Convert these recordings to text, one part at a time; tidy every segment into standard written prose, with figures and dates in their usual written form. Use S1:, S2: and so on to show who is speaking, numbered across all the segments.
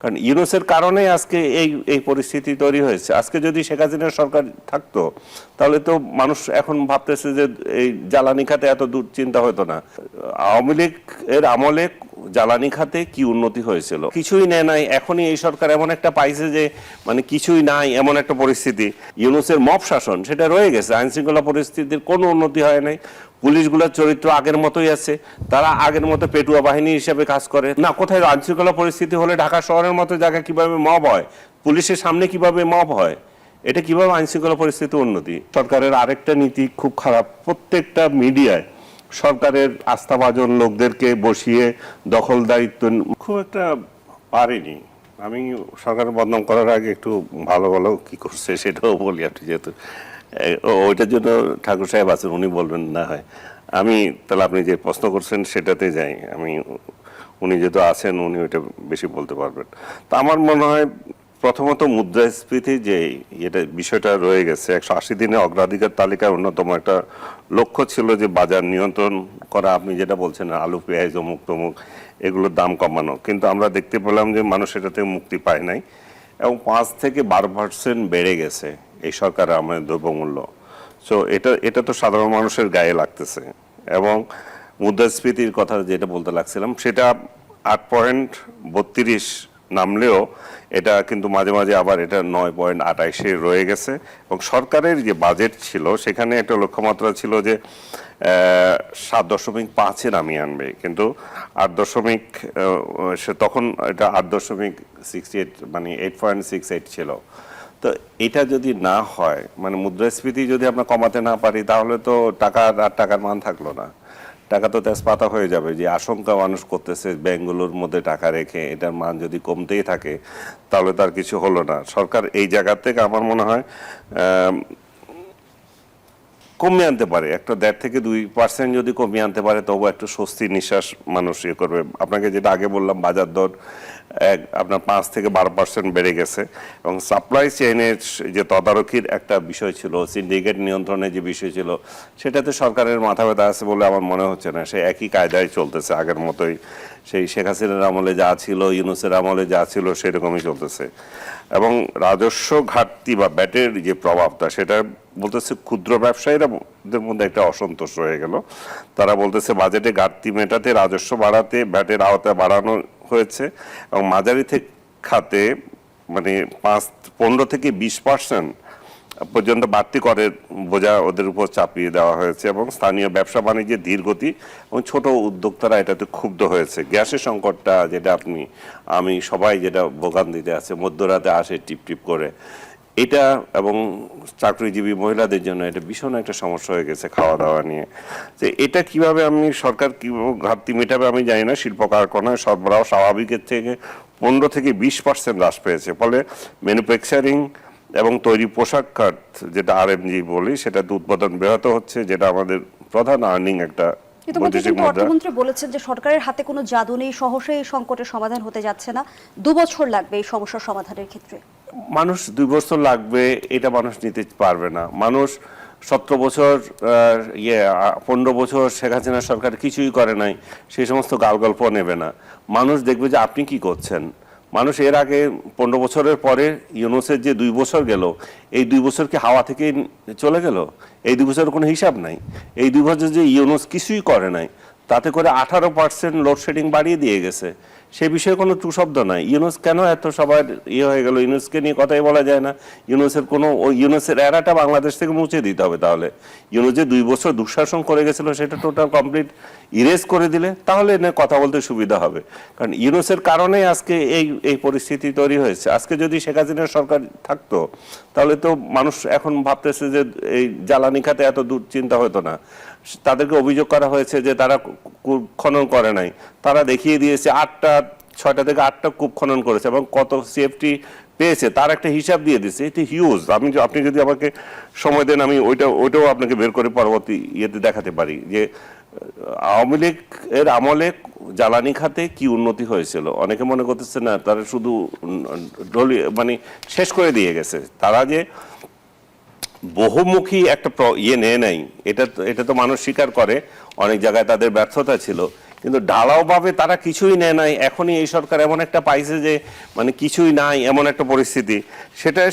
S1: কারণ ইউনূসের কারণে আজকে এই এই পরিস্থিতি তৈরি হয়েছে। আজকে যদি শেখ হাসিনার সরকার থাকতো তাহলে তো মানুষ এখন ভাবতেছে যে এই জ্বালানি খাতে এত দুশ্চিন্তা হতো না। আওয়ামী লীগ এর আমলে জ্বালানি খাতে কি উন্নতি হয়েছিল? কিছুই নেয় নাই। এখনই এই সরকার এমন একটা পাইছে যে মানে কিছুই নাই, এমন একটা পরিস্থিতি। ইউনূসের মব শাসন সেটা রয়ে গেছে, আইন শৃঙ্খলা পরিস্থিতির কোনো উন্নতি হয় নাই। পুলিশগুলোর চরিত্র আগের মতোই আছে, তারা আগের মতো পেটুয়া বাহিনী হিসেবে কাজ করে না। কোথায় আইন শৃঙ্খলা পরিস্থিতি হলে ঢাকা শহরের মতো জায়গায় কিভাবে মব হয়, পুলিশের সামনে কিভাবে মব হয়, এটা কিভাবে আইন শৃঙ্খলা পরিস্থিতি উন্নতি? সরকারের আরেকটা নীতি খুব খারাপ, প্রত্যেকটা মিডিয়ায় সরকারের আস্থাভাজন লোকদেরকে বসিয়ে দখলদারিত্ব খুব একটা পারেনি। আমি সরকারের বদনাম করার আগে একটু ভালো ভালো কি করছে সেটাও বলি। আপনি যেহেতু ওইটার জন্য ঠাকুর সাহেব আছেন, উনি বলবেন না হয়। আমি তাহলে আপনি যে প্রশ্ন করছেন সেটাতে যাই। আমি উনি যেহেতু আছেন উনি ওইটা বেশি বলতে পারবেন। তা আমার মনে হয় প্রথমত মুদ্রাস্ফীতি যে এটা বিষয়টা রয়ে গেছে, 180 দিনে অগ্রাধিকার তালিকায় অন্যতম একটা লক্ষ্য ছিল যে বাজার নিয়ন্ত্রণ করা। আপনি যেটা বলছেন আলু পেঁয়াজ অমুক তমুক এগুলোর দাম কমানো, কিন্তু আমরা দেখতে পেলাম যে মানুষ এটাতে মুক্তি পায় নাই এবং 5 থেকে 12% বেড়ে গেছে এই সরকারের আমাদের দ্রব্যমূল্য। সো এটা তো সাধারণ মানুষের গায়ে লাগতেছে। এবং মুদ্রাস্ফীতির কথা যেটা বলতে লাগছিলাম সেটা 8.32 নামলেও এটা কিন্তু মাঝে মাঝে আবার এটা 9.28 রয়ে গেছে। এবং সরকারের যে বাজেট ছিল সেখানে একটা লক্ষ্যমাত্রা ছিল যে 7.5 নামিয়ে আনবে, কিন্তু 8 তখন এটা 8.68 মানে 8.68 ছিল। তো এটা যদি না হয়, মানে মুদ্রাস্ফীতি যদি আমরা কমাতে না পারি তাহলে তো টাকার মান থাকলো না। টাকা তো তেজপাতা হয়ে যাবে। যে আশঙ্কা মানুষ করতেছে ব্যাংকগুলোর মধ্যে টাকা রেখে এটার মান যদি কমতেই থাকে তাহলে তার কিছু হলো না। সরকার এই জায়গা থেকে আমার মনে হয় কমিয়ে আনতে পারে, একটা 1.5 থেকে 2% যদি কমিয়ে আনতে পারে তবু একটু স্বস্তির নিঃশ্বাস মানুষ ইয়ে করবে। আপনাকে যেটা আগে বললাম বাজার দর আপনার 5 থেকে 12% বেড়ে গেছে এবং সাপ্লাই চেইনের যে তদারকির একটা বিষয় ছিল, সিন্ডিকেট নিয়ন্ত্রণের যে বিষয় ছিল, সেটাতে সরকারের মাথা ব্যথা আছে বলে আমার মনে হচ্ছে না। সে একই কায়দায় চলতেছে আগের মতোই, সেই শেখ হাসিনার আমলে যা ছিল ইউনূসের আমলে যা ছিল সেরকমই চলতেছে। এবং রাজস্ব ঘাটতি বা ব্যাটের যে প্রভাবটা সেটা বলতেছে ক্ষুদ্র ব্যবসায়ীদের মধ্যে একটা অসন্তোষ রয়ে গেল। তারা বলতেছে বাজেটে ঘাটতি মেটাতে রাজস্ব বাড়াতে ব্যাটের আওতা বাড়ানো হয়েছে এবং মাঝারি খাতে মানে 15 থেকে 20% পর্যন্ত বাড়তি করের বোঝা ওদের উপর চাপিয়ে দেওয়া হয়েছে এবং স্থানীয় ব্যবসা বাণিজ্যের ধীরগতি এবং ছোট উদ্যোক্তারা এটাতে ক্ষুব্ধ হয়েছে। গ্যাসের সংকটটা যেটা আমি সবাই যেটা ভোগান্তিতে আছে, মধ্যরাতে আসে টিপ করে, এটা এবং চাকরিজীবী মহিলাদের জন্য এটা ভীষণ একটা সমস্যা হয়ে গেছে খাওয়া দাওয়া নিয়ে। যে এটা কিভাবে সরকার কিভাবে ঘাটতি মেটাবে আমি জানি না। শিল্প কারখানায় সরবরাহ স্বাভাবিকের থেকে 15 থেকে 20% হ্রাস পেয়েছে, ফলে ম্যানুফ্যাকচারিং এবং তৈরি পোশাক খাত যেটা আরএমজি বলি সেটাতে উৎপাদন ব্যাহত হচ্ছে, যেটা আমাদের প্রধান আর্নিং একটা।
S2: অর্থমন্ত্রী বলেছেন যে সরকারের হাতে কোনো জাদু নেই, সহসা এই সংকটের সমাধান হতে যাচ্ছে না, 2 বছর লাগবে এই সমস্যার সমাধানের ক্ষেত্রে।
S1: মানুষ 2 বছর লাগবে এটা মানুষ নিতে পারবে না। মানুষ 17 বছর 15 বছর শেখ হাসিনা সরকার কিছুই করে নাই সেই সমস্ত গালগল্প নেবে না। মানুষ দেখবে যে আপনি কি করছেন। মানুষ এর আগে 15 বছরের পরে ইউনূসের যে 2 বছর গেল, এই 2 বছর কি হাওয়া থেকে চলে গেল? এই 2 বছরের কোনো হিসাব নাই। এই 2 বছর যে ইউনূস কিছুই করে নাই, তাতে করে 18% লোডশেডিং বাড়িয়ে দিয়ে গেছে। সে বিষয়ে কোনো টু শব্দ নাই। ইউনূস কেন এত সবার হয়ে গেল, ইউনূসকে নিয়ে কথাই বলা যায় না। ইউনূসের এরাটা বাংলাদেশ থেকে মুছে দিতে হবে। তাহলে ইউনূস যে 2 বছর দুঃশাসন করে গেছিল সেটা টোটাল কমপ্লিট ইরেজ করে দিলে তাহলে এনে কথা বলতে সুবিধা হবে। কারণ ইউনূসের কারণেই আজকে এই পরিস্থিতি তৈরি হয়েছে। আজকে যদি শেখ হাসিনার সরকার থাকতো তাহলে তো মানুষ এখন ভাবতেছে যে এই জ্বালানি খাতে এত দুশ্চিন্তা হতো না। তাদেরকে অভিযোগ করা হয়েছে যে তারা কূপ খনন করে নাই, তারা দেখিয়ে দিয়েছে 6টা থেকে 8টা কূপ খনন করেছে এবং কত সেফটি পেয়েছে তার একটা হিসাব দিয়ে দিয়েছে। এটি হিউজ। আপনি যদি আমাকে সময় দেন আমি ওইটাও আপনাকে বের করে পরবর্তী ইয়েতে দেখাতে পারি যে আওয়ামী লীগ এর আমলে জ্বালানি খাতে কি উন্নতি হয়েছিল। অনেকে মনে করতেছে না, তারা শুধু মানে শেষ করে দিয়ে গেছে। তারা যে বহুমুখী একটা নেয় নাই এটা তো মানুষ স্বীকার করে। অনেক জায়গায় তাদের ব্যর্থতা ছিল, কিন্তু ঢালাওভাবে তারা কিছুই নেয় নাই, এখনই এই সরকার এমন একটা পাইছে যে মানে কিছুই নাই এমন একটা পরিস্থিতি, সেটা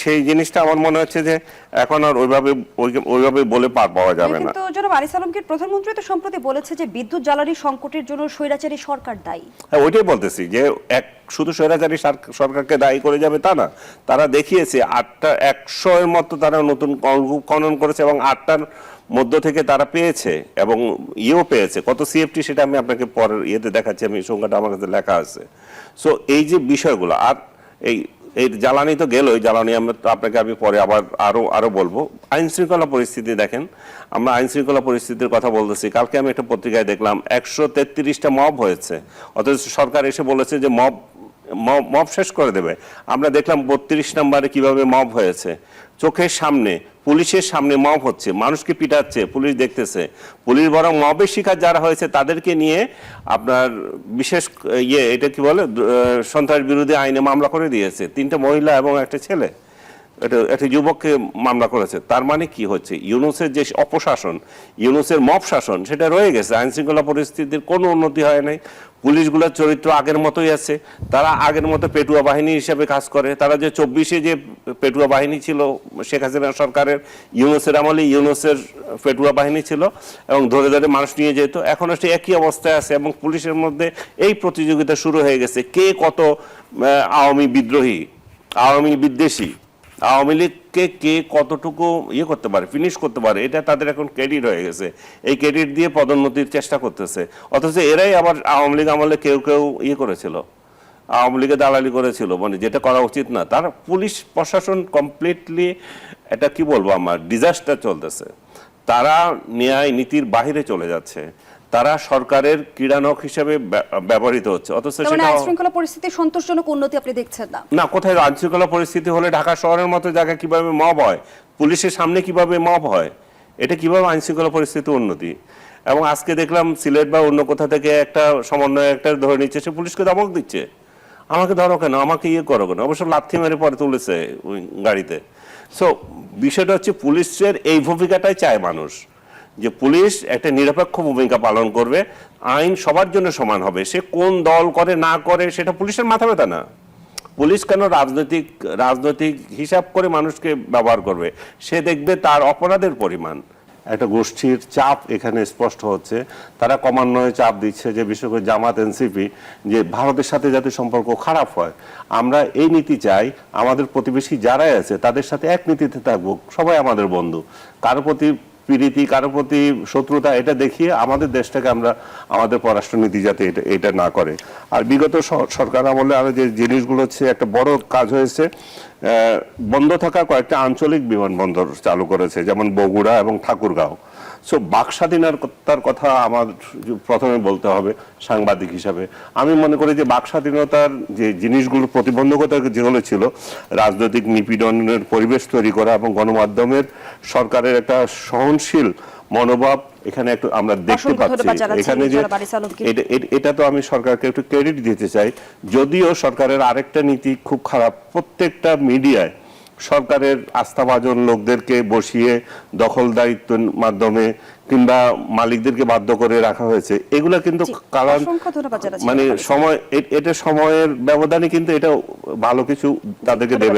S1: সেই জিনিসটা আমার মনে হচ্ছে যে এখন আর ওইভাবে বলে পার পাওয়া যাবে না।
S2: কিন্তু জনাব আনিস আলমগীর, প্রধানমন্ত্রী তো সম্প্রতি বলেছে যে বিদ্যুৎ জ্বালানি সংকটের জন্য স্বৈরাচারী সরকার দায়ী।
S1: হ্যাঁ, ওইটাই বলতেছি যে শুধু স্বৈরাচারী সরকারকে দায়ী করে যাবে তা না, তারা দেখিয়েছে 100 এর মতো তারা নতুন খনন করেছে এবং 8টার মধ্য থেকে তারা পেয়েছে এবং ইয়েও পেয়েছে। কত সিএফটি সেটা আমি আপনাকে পরের ইয়েতে দেখাচ্ছি, আমি সংখ্যাটা আমার কাছে লেখা আছে। সো এই যে বিষয়গুলো, আর এই জ্বালানি তো গেলই, জ্বালানি আপনাকে আমি পরে আবার আরো বলবো। আইন শৃঙ্খলা পরিস্থিতি দেখেন, আমরা আইন শৃঙ্খলা পরিস্থিতির কথা বলতেছি। কালকে আমি একটা পত্রিকায় দেখলাম 133টা মব হয়েছে, অথচ সরকার এসে বলেছে যে মব শেষ করে দেবে। আমরা দেখলাম 32 নম্বরে কিভাবে মব হয়েছে, চোখের সামনে পুলিশের সামনে মব হচ্ছে, মানুষকে পিটাচ্ছে, পুলিশ দেখতেছে। পুলিশ বরং মবের শিকার যারা হয়েছে তাদেরকে নিয়ে আপনার বিশেষ এটা কি বলে সন্ত্রাস বিরোধী আইনে মামলা করে দিয়েছে, 3টা মহিলা এবং একটা ছেলে, একটা যুবককে মামলা করেছে। তার মানে কি হচ্ছে, ইউনূসের যে অপশাসন, ইউনূসের মব শাসন সেটা রয়ে গেছে। আইন শৃঙ্খলা পরিস্থিতির কোনো উন্নতি হয় নাই। পুলিশগুলোর চরিত্র আগের মতোই আছে, তারা আগের মতো পেটুয়া বাহিনী হিসেবে কাজ করে। তারা যে 24-এ যে পেটুয়া বাহিনী ছিল শেখ হাসিনা সরকারের, ইউনূসের আমলে ইউনূসের পেটুয়া বাহিনী ছিল এবং ধরে ধরে মানুষ নিয়ে যেত, এখনো সে একই অবস্থায় আছে। এবং পুলিশের মধ্যে এই প্রতিযোগিতা শুরু হয়ে গেছে, কে কত আওয়ামী বিদ্রোহী, আওয়ামী বিদ্বেষী, আওয়ামী লীগকে কে কতটুকু করতে পারে, ফিনিশ করতে পারে, এটা তাদের এখন ক্রেডিট হয়ে গেছে। এই ক্রেডিট দিয়ে পদোন্নতির চেষ্টা করতেছে, অথচ এরাই আবার আওয়ামী লীগ আমলে কেউ করেছিল, আওয়ামী লীগে দালালি করেছিল, মানে যেটা করা উচিত না। তার পুলিশ প্রশাসন কমপ্লিটলি এটা কি বলবো আমার ডিজাস্টার চলতেছে। তারা ন্যায় নীতির বাহিরে চলে যাচ্ছে, তারা সরকারের ক্রীড়ানক হিসেবে ব্যবহৃত হচ্ছে। অথচ সেটা
S2: আইন শৃঙ্খলা পরিস্থিতি সন্তোষজনক উন্নতি আপনি দেখছেন না?
S1: না, কোথায় আইন শৃঙ্খলা পরিস্থিতি হলে ঢাকা শহরের মতো জায়গায় কিভাবে মব হয়, পুলিশের সামনে কিভাবে মব হয়, এটা কিভাবে আইন শৃঙ্খলা পরিস্থিতি উন্নতি? এবং আজকে দেখলাম সিলেট বা অন্য কোথা থেকে একটা সমন্বয় একটা ধরে নিচ্ছে, সে পুলিশকে ধমক দিচ্ছে, আমাকে ধরো কেন, আমাকে করো কেন, অবশ্য লাথি মেরে পরে তুলেছে ওই গাড়িতে। সো বিষয়টা হচ্ছে পুলিশের এই ভূমিকাটাই চায় মানুষ, যে পুলিশ একটা নিরপেক্ষ ভূমিকা পালন করবে, আইন সবার জন্য সমান হবে। সে কোন দল করে না করে সেটা পুলিশের মাথা ব্যথা না। পুলিশ কেন রাজনৈতিক হিসাব করে মানুষকে ব্যবহার করবে? সে দেখবে তার অপরাধের পরিমাণ। একটা গোষ্ঠীর চাপ এখানে স্পষ্ট হচ্ছে, তারা ক্রমান্বয়ে চাপ দিচ্ছে যে বিশেষ করে জামাত এনসিপি, যে ভারতের সাথে যাতে সম্পর্ক খারাপ হয়। আমরা এই নীতি চাই, আমাদের প্রতিবেশী যারাই আছে তাদের সাথে এক নীতিতে থাকবো, সবাই আমাদের বন্ধু, কারো প্রতি প্রীতি কারো প্রতি শত্রুতা এটা দেখিয়ে আমাদের দেশটাকে আমরা আমাদের পররাষ্ট্রনীতি যাতে এটা না করে। আর বিগত সরকার আমলে আরো যে জিনিসগুলো হচ্ছে, একটা বড় কাজ হয়েছে, বন্ধ থাকা কয়েকটা আঞ্চলিক বিমানবন্দর চালু করেছে, যেমন বগুড়া এবং ঠাকুরগাঁও। সো বাক স্বাধীনতার কথা আমার প্রথমে বলতে হবে সাংবাদিক হিসাবে। আমি মনে করি যে বাক স্বাধীনতার যে জিনিসগুলো প্রতিবন্ধকতা যেগুলো ছিল, রাজনৈতিক নিপীড়নের পরিবেশ তৈরি করা এবং গণমাধ্যমের সরকারের একটা সহনশীল মনোভাব এখানে একটু আমরা দেখতে পাচ্ছি। এখানে যে এটা তো আমি সরকারকে একটু ক্রেডিট দিতে চাই, যদিও সরকারের আরেকটা নীতি খুব খারাপ, প্রত্যেকটা মিডিয়ায় সরকারের আস্থাভাজন লোকদেরকে বসিয়ে দখলদারিত্বের মাধ্যমে কিংবা মালিকদেরকে বাধ্য করে রাখা হয়েছে। এগুলা কিন্তু কারণ মানে সময়, এটা সময়ের ব্যবধানে কিন্তু এটা ভালো কিছু তাদেরকে দেবে